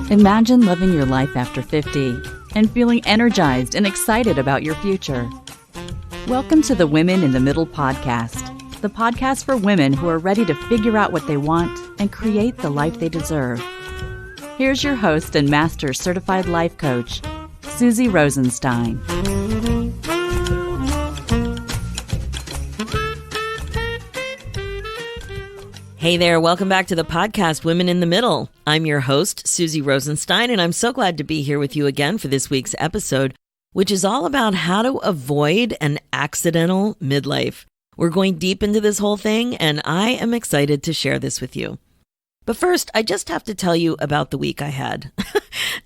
Imagine living your life after 50 and feeling energized and excited about your future. Welcome to the Women in the Middle podcast, the podcast for women who are ready to figure out what they want and create the life they deserve. Here's your host and master certified life coach, Susie Rosenstein. Hey there, welcome back to the podcast, Women in the Middle. I'm your host, Susie Rosenstein, and I'm so glad to be here with you again for this week's episode, which is all about how to avoid an accidental midlife. We're going deep into this whole thing, and I am excited to share this with you. But first, I just have to tell you about the week I had.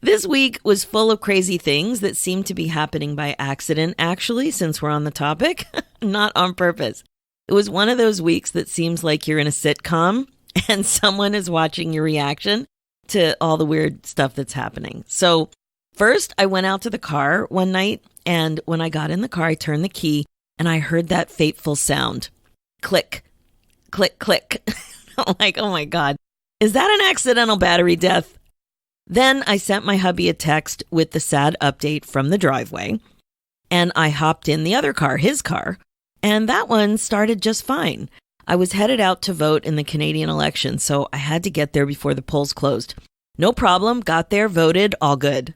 This week was full of crazy things that seem to be happening by accident, actually, since we're on the topic, not on purpose. It was one of those weeks that seems like you're in a sitcom and someone is watching your reaction to all the weird stuff that's happening. So first, I went out to the car one night, and when I got in the car, I turned the key and I heard that fateful sound. Click, click, click. I'm like, oh my God, is that an accidental battery death? Then I sent my hubby a text with the sad update from the driveway, and I hopped in the other car, his car. And that one started just fine. I was headed out to vote in the Canadian election, so I had to get there before the polls closed. No problem, got there, voted, all good.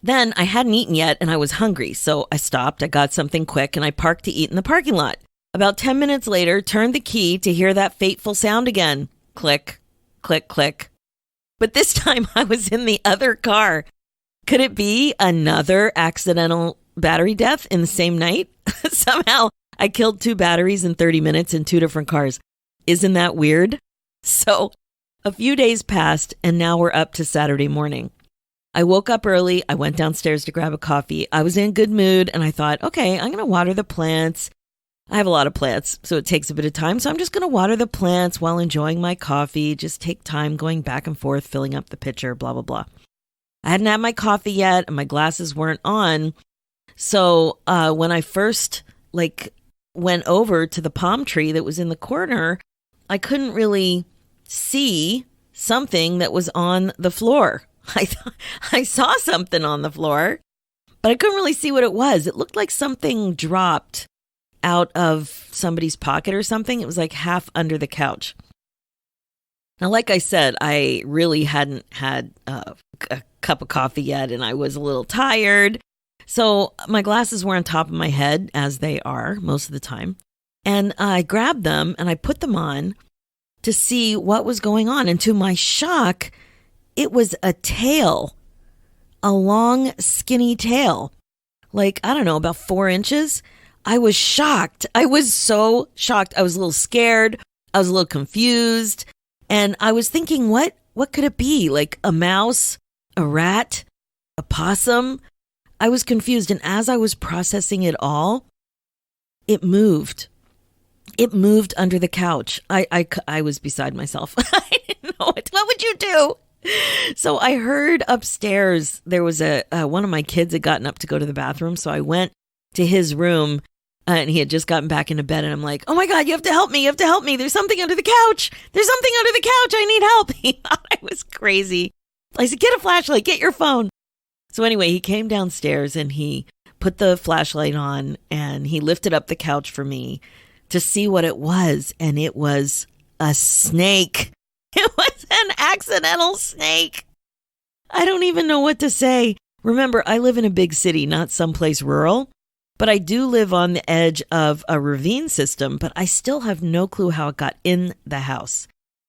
Then I hadn't eaten yet and I was hungry, so I stopped, I got something quick, and I parked to eat in the parking lot. About 10 minutes later, turned the key to hear that fateful sound again. Click, click, click. But this time I was in the other car. Could it be another accidental battery death in the same night? Somehow I killed 2 batteries in 30 minutes in 2 different cars. Isn't that weird? So a few days passed and now we're up to Saturday morning. I woke up early. I went downstairs to grab a coffee. I was in good mood and I thought, okay, I'm going to water the plants. I have a lot of plants, so it takes a bit of time. So I'm just going to water the plants while enjoying my coffee. Just take time going back and forth, filling up the pitcher, blah, blah, blah. I hadn't had my coffee yet and my glasses weren't on. So when I first went over to the palm tree that was in the corner, I couldn't really see something that was on the floor. I saw something on the floor, but I couldn't really see what it was. It looked like something dropped out of somebody's pocket or something. It was like half under the couch. Now, like I said, I really hadn't had a cup of coffee yet, and I was a little tired. So my glasses were on top of my head, as they are most of the time. And I grabbed them and I put them on to see what was going on. And to my shock, it was a tail, a long, skinny tail, like, I don't know, about 4 inches. I was shocked. I was so shocked. I was a little scared. I was a little confused. And I was thinking, what could it be? Like a mouse, a rat, a possum? I was confused, and as I was processing it all, it moved. It moved under the couch. I was beside myself. I didn't know what would you do? So I heard upstairs there was one of my kids had gotten up to go to the bathroom, so I went to his room, and he had just gotten back into bed, and I'm like, oh my God, you have to help me. You have to help me. There's something under the couch. There's something under the couch. I need help. He thought I was crazy. I said, get a flashlight, get your phone. So anyway, he came downstairs and he put the flashlight on and he lifted up the couch for me to see what it was. And it was a snake. It was an accidental snake. I don't even know what to say. Remember, I live in a big city, not someplace rural, but I do live on the edge of a ravine system, but I still have no clue how it got in the house.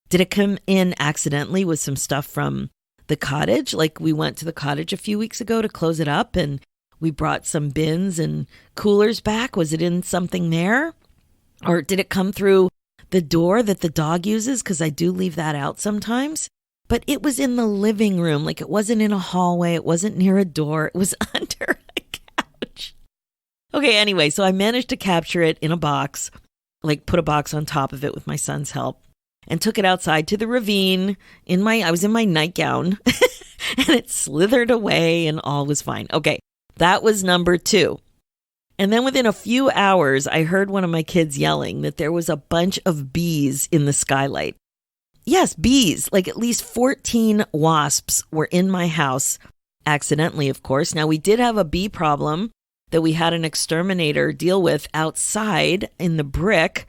Did it come in accidentally with some stuff from the cottage? Like we went to the cottage a few weeks ago to close it up and we brought some bins and coolers back. Was it in something there? Or did it come through the door that the dog uses? Because I do leave that out sometimes. But it was in the living room. Like it wasn't in a hallway. It wasn't near a door. It was under a couch. Okay, anyway, so I managed to capture it in a box, like put a box on top of it with my son's help. And took it outside to the ravine I was in my nightgown and it slithered away and all was fine. Okay, that was number 2. And then within a few hours, I heard one of my kids yelling that there was a bunch of bees in the skylight. Yes, bees. Like at least 14 wasps were in my house, accidentally, of course. Now, we did have a bee problem that we had an exterminator deal with outside in the brick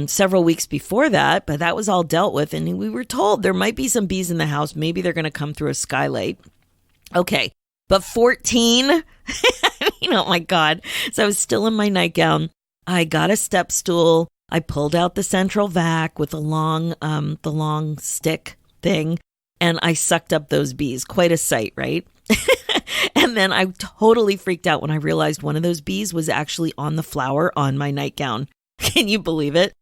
several weeks before that, but that was all dealt with. And we were told there might be some bees in the house. Maybe they're going to come through a skylight. Okay, but 14, oh my God. So I was still in my nightgown. I got a step stool. I pulled out the central vac with the long stick thing, and I sucked up those bees. Quite a sight, right? And then I totally freaked out when I realized one of those bees was actually on the flower on my nightgown. Can you believe it?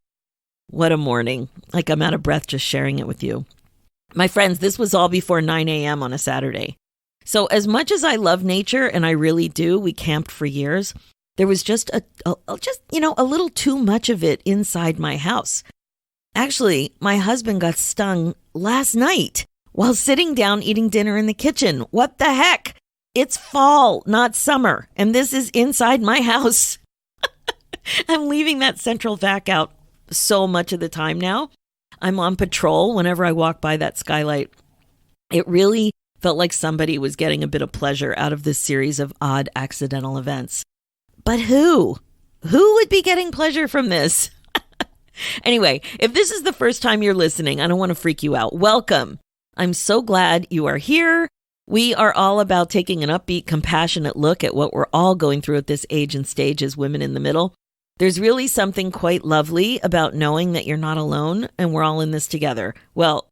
What a morning. Like I'm out of breath just sharing it with you. My friends, this was all before 9 a.m. on a Saturday. So as much as I love nature, and I really do, we camped for years, there was just a little too much of it inside my house. Actually, my husband got stung last night while sitting down eating dinner in the kitchen. What the heck? It's fall, not summer, and this is inside my house. I'm leaving that central vac out so much of the time now. I'm on patrol whenever I walk by that skylight. It really felt like somebody was getting a bit of pleasure out of this series of odd accidental events. But who? Who would be getting pleasure from this? Anyway, if this is the first time you're listening, I don't want to freak you out. Welcome. I'm so glad you are here. We are all about taking an upbeat, compassionate look at what we're all going through at this age and stage as women in the middle. There's really something quite lovely about knowing that you're not alone and we're all in this together. Well,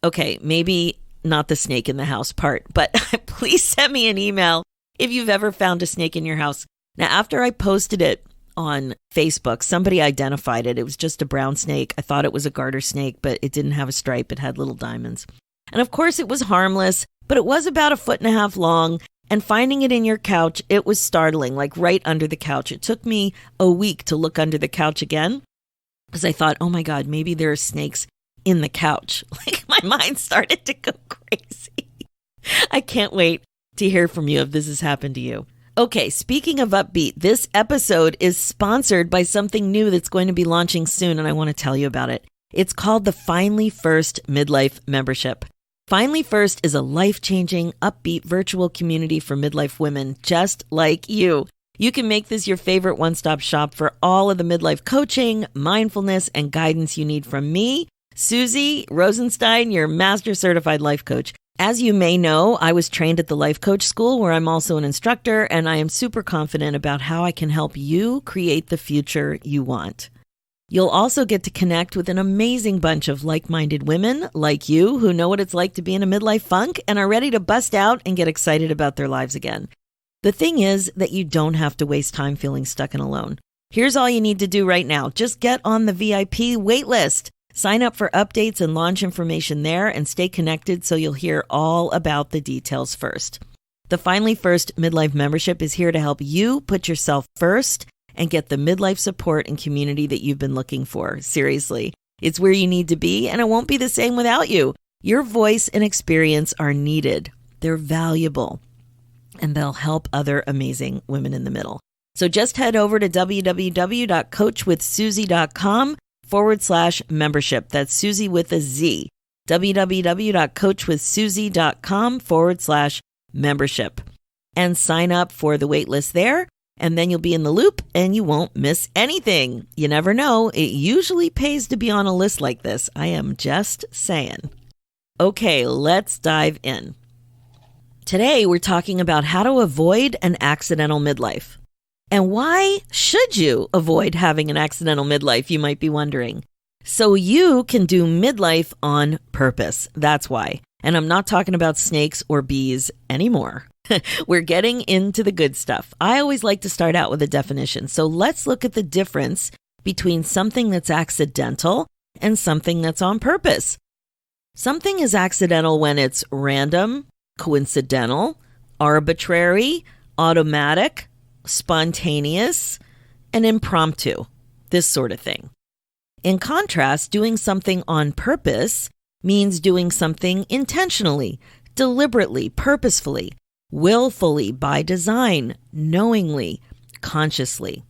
okay, maybe not the snake in the house part, but please send me an email if you've ever found a snake in your house. Now, after I posted it on Facebook, somebody identified it. It was just a brown snake. I thought it was a garter snake, but it didn't have a stripe. It had little diamonds. And of course, it was harmless, but it was about 1.5 feet long. And finding it in your couch, it was startling, like right under the couch. It took me a week to look under the couch again because I thought, oh my God, maybe there are snakes in the couch. Like my mind started to go crazy. I can't wait to hear from you if this has happened to you. Okay, speaking of upbeat, this episode is sponsored by something new that's going to be launching soon, and I want to tell you about it. It's called the Finally First Midlife Membership. Finally First is a life-changing, upbeat virtual community for midlife women just like you. You can make this your favorite one-stop shop for all of the midlife coaching, mindfulness, and guidance you need from me, Susie Rosenstein, your master certified life coach. As you may know, I was trained at the Life Coach School, where I'm also an instructor, and I am super confident about how I can help you create the future you want. You'll also get to connect with an amazing bunch of like-minded women like you who know what it's like to be in a midlife funk and are ready to bust out and get excited about their lives again. The thing is that you don't have to waste time feeling stuck and alone. Here's all you need to do right now. Just get on the VIP wait list. Sign up for updates and launch information there and stay connected so you'll hear all about the details first. The Finally First Midlife Membership is here to help you put yourself first and get the midlife support and community that you've been looking for. Seriously, it's where you need to be, and it won't be the same without you. Your voice and experience are needed. They're valuable, and they'll help other amazing women in the middle. So just head over to www.coachwithsusie.com/membership. That's Susie with a Z. www.coachwithsusie.com/membership. And sign up for the waitlist there. And then you'll be in the loop and you won't miss anything. You never know. It usually pays to be on a list like this. I am just saying. Okay, let's dive in. Today, we're talking about how to avoid an accidental midlife. And why should you avoid having an accidental midlife, you might be wondering. So you can do midlife on purpose. That's why. And I'm not talking about snakes or bees anymore. We're getting into the good stuff. I always like to start out with a definition. So let's look at the difference between something that's accidental and something that's on purpose. Something is accidental when it's random, coincidental, arbitrary, automatic, spontaneous, and impromptu, this sort of thing. In contrast, doing something on purpose means doing something intentionally, deliberately, purposefully, willfully, by design, knowingly, consciously.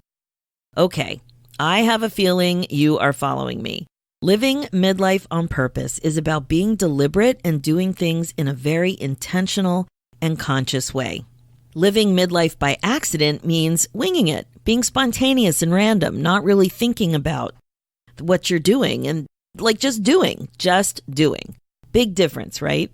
Okay, I have a feeling you are following me. Living midlife on purpose is about being deliberate and doing things in a very intentional and conscious way. Living midlife by accident means winging it, being spontaneous and random, not really thinking about what you're doing and just doing. Big difference, right?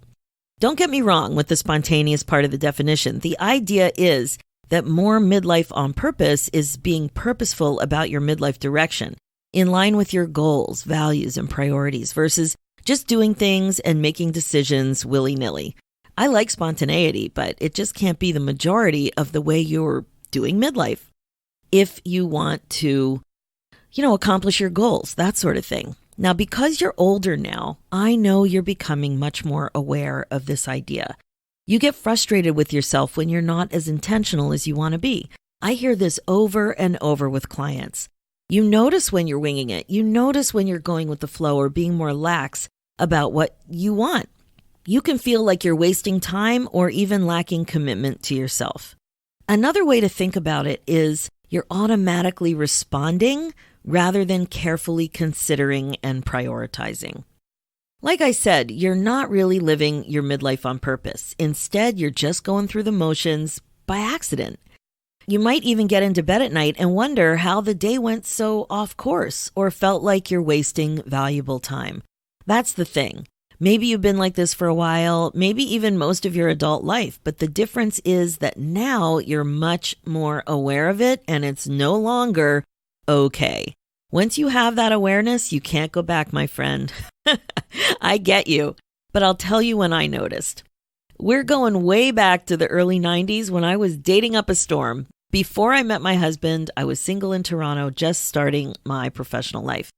Don't get me wrong with the spontaneous part of the definition. The idea is that more midlife on purpose is being purposeful about your midlife direction, in line with your goals, values, and priorities versus just doing things and making decisions willy-nilly. I like spontaneity, but it just can't be the majority of the way you're doing midlife. If you want to, accomplish your goals, that sort of thing. Now, because you're older now, I know you're becoming much more aware of this idea. You get frustrated with yourself when you're not as intentional as you want to be. I hear this over and over with clients. You notice when you're winging it. You notice when you're going with the flow or being more lax about what you want. You can feel like you're wasting time or even lacking commitment to yourself. Another way to think about it is you're automatically responding rather than carefully considering and prioritizing. Like I said, you're not really living your midlife on purpose. Instead, you're just going through the motions by accident. You might even get into bed at night and wonder how the day went so off course or felt like you're wasting valuable time. That's the thing. Maybe you've been like this for a while, maybe even most of your adult life, but the difference is that now you're much more aware of it and it's no longer okay. Once you have that awareness, you can't go back, my friend. I get you, but I'll tell you when I noticed. We're going way back to the early 90s when I was dating up a storm. Before I met my husband, I was single in Toronto, just starting my professional life.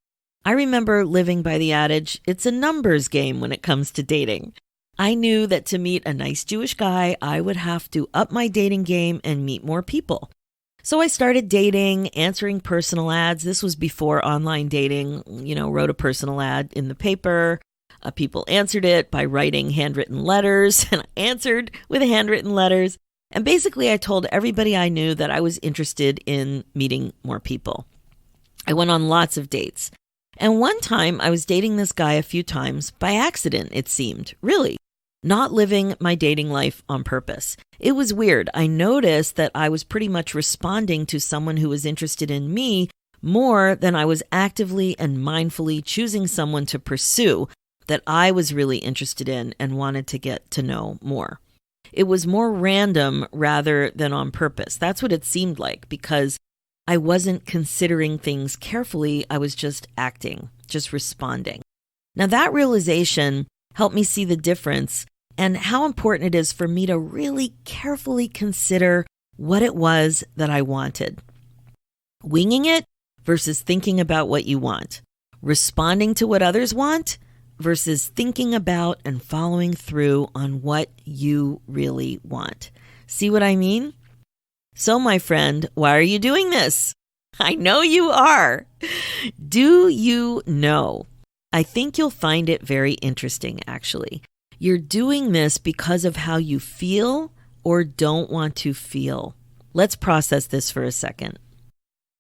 I remember living by the adage, it's a numbers game when it comes to dating. I knew that to meet a nice Jewish guy, I would have to up my dating game and meet more people. So I started dating, answering personal ads. This was before online dating, wrote a personal ad in the paper. People answered it by writing handwritten letters, and I answered with handwritten letters. And basically, I told everybody I knew that I was interested in meeting more people. I went on lots of dates. And one time, I was dating this guy a few times by accident, it seemed, really. Not living my dating life on purpose. It was weird. I noticed that I was pretty much responding to someone who was interested in me more than I was actively and mindfully choosing someone to pursue that I was really interested in and wanted to get to know more. It was more random rather than on purpose. That's what it seemed like because I wasn't considering things carefully. I was just acting, just responding. Now that realization helped me see the difference and how important it is for me to really carefully consider what it was that I wanted. Winging it versus thinking about what you want. Responding to what others want versus thinking about and following through on what you really want. See what I mean? So, my friend, why are you doing this? I know you are. Do you know? I think you'll find it very interesting, actually. You're doing this because of how you feel or don't want to feel. Let's process this for a second.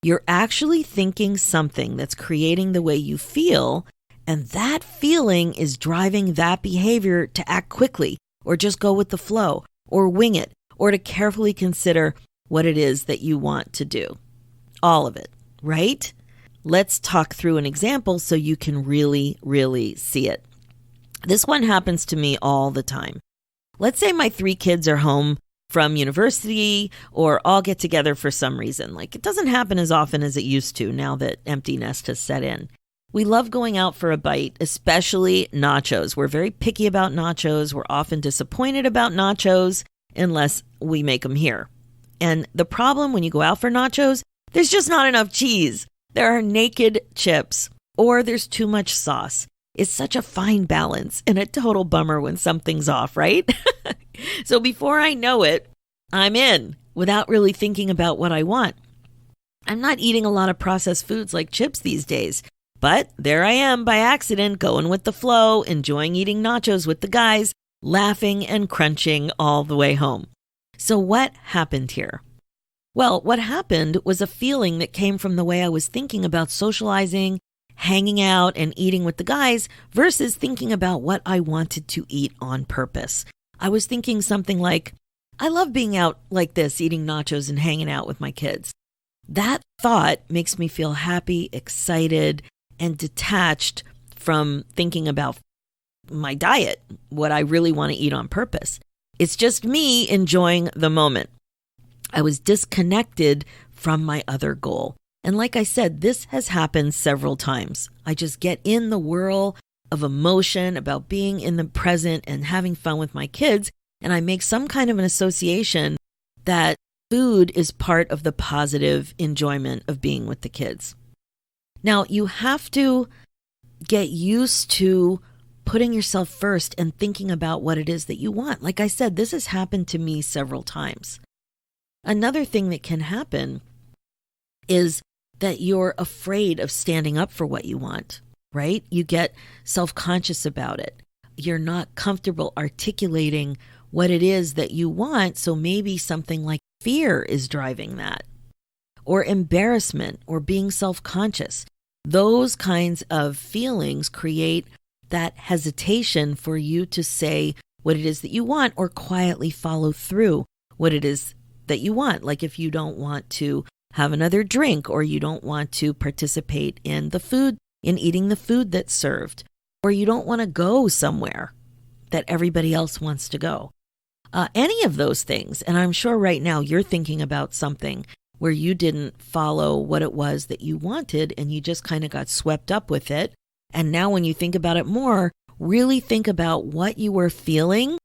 You're actually thinking something that's creating the way you feel, and that feeling is driving that behavior to act quickly or just go with the flow or wing it or to carefully consider what it is that you want to do. All of it, right? Let's talk through an example so you can really, really see it. This one happens to me all the time. Let's say my 3 kids are home from university or all get together for some reason. It doesn't happen as often as it used to now that empty nest has set in. We love going out for a bite, especially nachos. We're very picky about nachos. We're often disappointed about nachos unless we make them here. And the problem when you go out for nachos, there's just not enough cheese. There are naked chips or there's too much sauce. It's such a fine balance and a total bummer when something's off, right? So before I know it, I'm in without really thinking about what I want. I'm not eating a lot of processed foods like chips these days, but there I am by accident going with the flow, enjoying eating nachos with the guys, laughing and crunching all the way home. So what happened here? Well, what happened was a feeling that came from the way I was thinking about socializing hanging out and eating with the guys versus thinking about what I wanted to eat on purpose. I was thinking something like, I love being out like this, eating nachos and hanging out with my kids. That thought makes me feel happy, excited, and detached from thinking about my diet, what I really want to eat on purpose. It's just me enjoying the moment. I was disconnected from my other goal. And like I said, this has happened several times. I just get in the whirl of emotion about being in the present and having fun with my kids, and I make some kind of an association that food is part of the positive enjoyment of being with the kids. Now, you have to get used to putting yourself first and thinking about what it is that you want. Like I said, this has happened to me several times. Another thing that can happen is that you're afraid of standing up for what you want, right? You get self-conscious about it. You're not comfortable articulating what it is that you want, so maybe something like fear is driving that, or embarrassment, or being self-conscious. Those kinds of feelings create that hesitation for you to say what it is that you want or quietly follow through what it is that you want. Like if you don't want to have another drink, or you don't want to participate in eating the food that's served, or you don't want to go somewhere that everybody else wants to go. Any of those things. And I'm sure right now you're thinking about something where you didn't follow what it was that you wanted and you just kind of got swept up with it. And now when you think about it more, really think about what you were feeling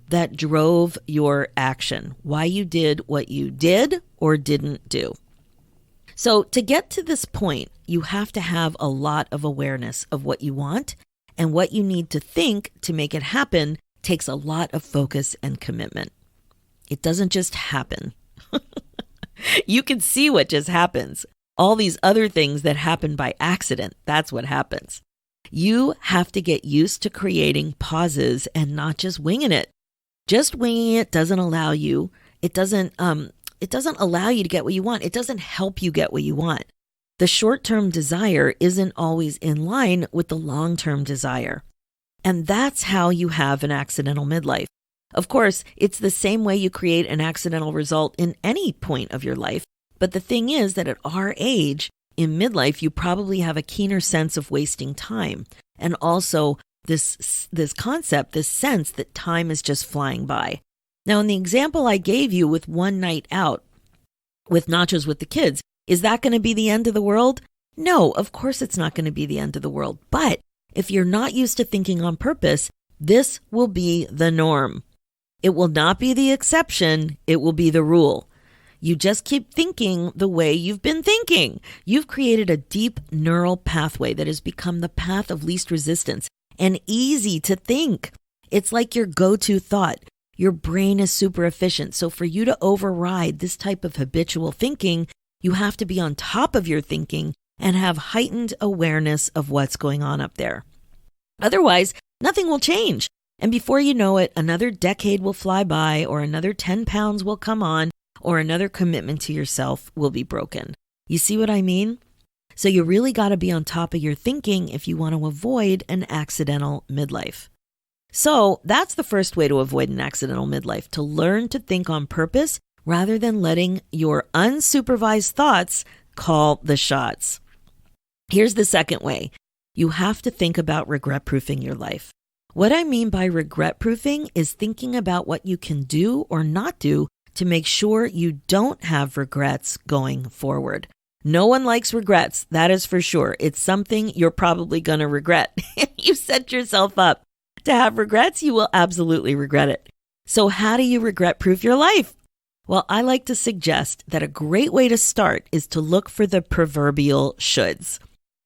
that drove your action, why you did what you did or didn't do. So to get to this point, you have to have a lot of awareness of what you want, and what you need to think to make it happen takes a lot of focus and commitment. It doesn't just happen. You can see what just happens. All these other things that happen by accident, that's what happens. You have to get used to creating pauses and not just winging it. Just winging it doesn't allow you, it doesn't allow you to get what you want. It doesn't help you get what you want. The short-term desire isn't always in line with the long-term desire. And that's how you have an accidental midlife. Of course, it's the same way you create an accidental result in any point of your life. But the thing is that at our age, in midlife, you probably have a keener sense of wasting time. And also this concept, this sense that time is just flying by. Now, in the example I gave you with one night out with nachos with the kids, is that going to be the end of the world? No, of course it's not going to be the end of the world. But if you're not used to thinking on purpose, this will be the norm. It will not be the exception. It will be the rule. You just keep thinking the way you've been thinking. You've created a deep neural pathway that has become the path of least resistance and easy to think. It's like your go-to thought. Your brain is super efficient. So for you to override this type of habitual thinking, you have to be on top of your thinking and have heightened awareness of what's going on up there. Otherwise, nothing will change. And before you know it, another decade will fly by, or another 10 pounds will come on, or another commitment to yourself will be broken. You see what I mean? So you really got to be on top of your thinking if you want to avoid an accidental midlife. So that's the first way to avoid an accidental midlife, to learn to think on purpose rather than letting your unsupervised thoughts call the shots. Here's the second way. You have to think about regret-proofing your life. What I mean by regret-proofing is thinking about what you can do or not do to make sure you don't have regrets going forward. No one likes regrets, that is for sure. It's something you're probably going to regret. If you set yourself up to have regrets, you will absolutely regret it. So how do you regret-proof your life? Well, I like to suggest that a great way to start is to look for the proverbial shoulds.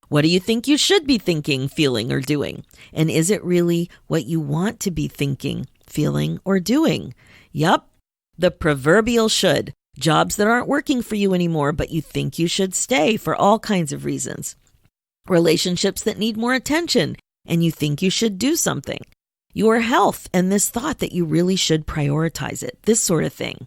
What do you think you should be thinking, feeling, or doing? And is it really what you want to be thinking, feeling, or doing? Yup, the proverbial should. Jobs that aren't working for you anymore, but you think you should stay for all kinds of reasons. Relationships that need more attention, and you think you should do something. Your health and this thought that you really should prioritize it, this sort of thing.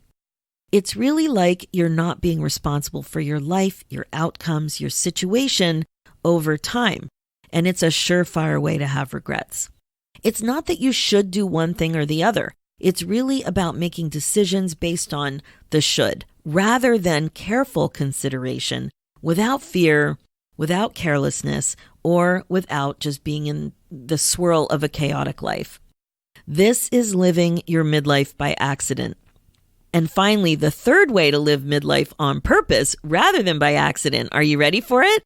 It's really like you're not being responsible for your life, your outcomes, your situation over time, and it's a surefire way to have regrets. It's not that you should do one thing or the other. It's really about making decisions based on the should, rather than careful consideration, without fear, without carelessness, or without just being in the swirl of a chaotic life. This is living your midlife by accident. And finally, the third way to live midlife on purpose rather than by accident. Are you ready for it?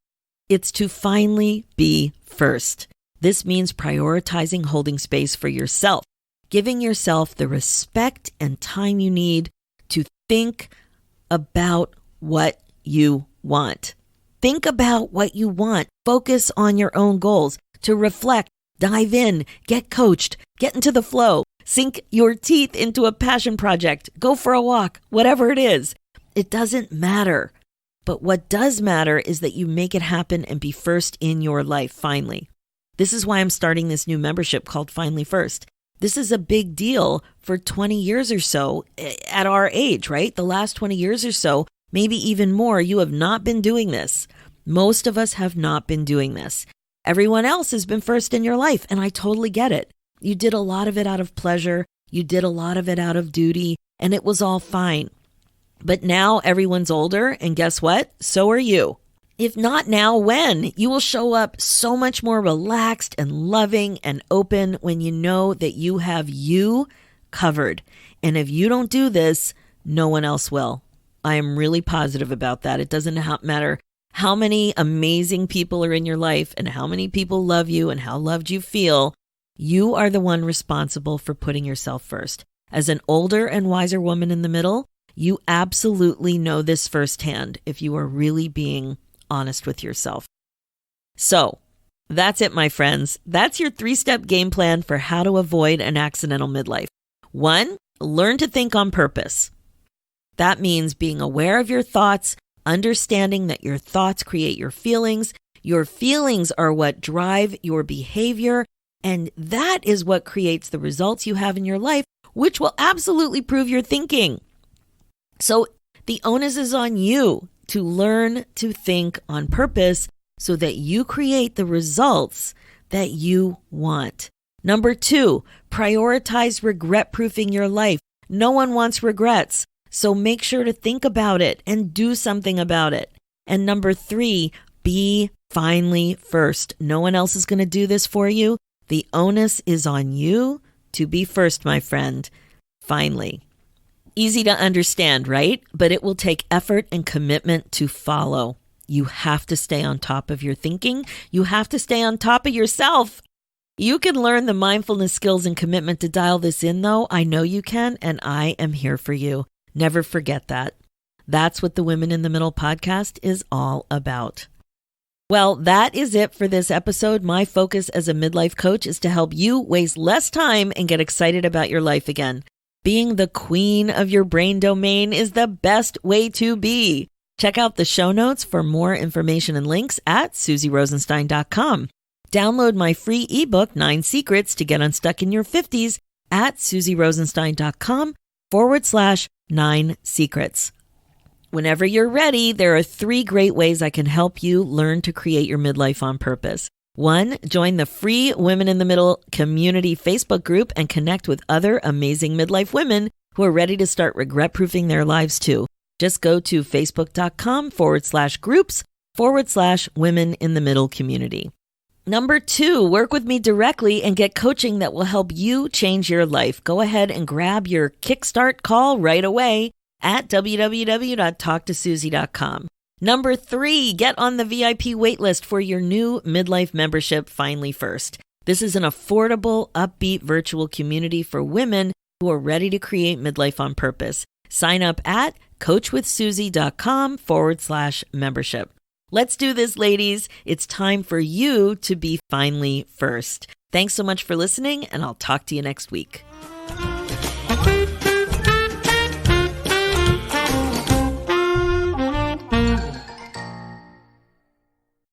It's to finally be first. This means prioritizing holding space for yourself, giving yourself the respect and time you need to think about what you want. Think about what you want. Focus on your own goals. To reflect, dive in, get coached, get into the flow, sink your teeth into a passion project, go for a walk, whatever it is. It doesn't matter. But what does matter is that you make it happen and be first in your life, finally. This is why I'm starting this new membership called Finally First. This is a big deal for 20 years or so at our age, right? The last 20 years or so, maybe even more, you have not been doing this. Most of us have not been doing this. Everyone else has been first in your life, and I totally get it. You did a lot of it out of pleasure. You did a lot of it out of duty, and it was all fine. But now everyone's older, and guess what? So are you. If not now, when? You will show up so much more relaxed and loving and open when you know that you have you covered. And if you don't do this, no one else will. I am really positive about that. It doesn't matter how many amazing people are in your life and how many people love you and how loved you feel. You are the one responsible for putting yourself first. As an older and wiser woman in the middle, you absolutely know this firsthand if you are really being honest with yourself. So that's it, my friends. That's your 3-step game plan for how to avoid an accidental midlife. 1, learn to think on purpose. That means being aware of your thoughts, understanding that your thoughts create your feelings. Your feelings are what drive your behavior, and that is what creates the results you have in your life, which will absolutely prove your thinking. So the onus is on you to learn to think on purpose so that you create the results that you want. Number 2, prioritize regret-proofing your life. No one wants regrets. So make sure to think about it and do something about it. And number 3, be finally first. No one else is going to do this for you. The onus is on you to be first, my friend. Finally. Easy to understand, right? But it will take effort and commitment to follow. You have to stay on top of your thinking. You have to stay on top of yourself. You can learn the mindfulness skills and commitment to dial this in, though. I know you can, and I am here for you. Never forget that. That's what the Women in the Middle podcast is all about. Well, that is it for this episode. My focus as a midlife coach is to help you waste less time and get excited about your life again. Being the queen of your brain domain is the best way to be. Check out the show notes for more information and links at SusieRosenstein.com. Download my free ebook, 9 Secrets to Get Unstuck in Your 50s at SusieRosenstein.com/9 secrets. Whenever you're ready, there are 3 great ways I can help you learn to create your midlife on purpose. 1, join the free Women in the Middle community Facebook group and connect with other amazing midlife women who are ready to start regret-proofing their lives too. Just go to facebook.com/groups/Women in the Middle community. Number 2, work with me directly and get coaching that will help you change your life. Go ahead and grab your Kickstart call right away at www.talktosusie.com. Number 3, get on the VIP waitlist for your new midlife membership, Finally First. This is an affordable, upbeat virtual community for women who are ready to create midlife on purpose. Sign up at coachwithsusie.com/membership. Let's do this, ladies. It's time for you to be finally first. Thanks so much for listening, and I'll talk to you next week.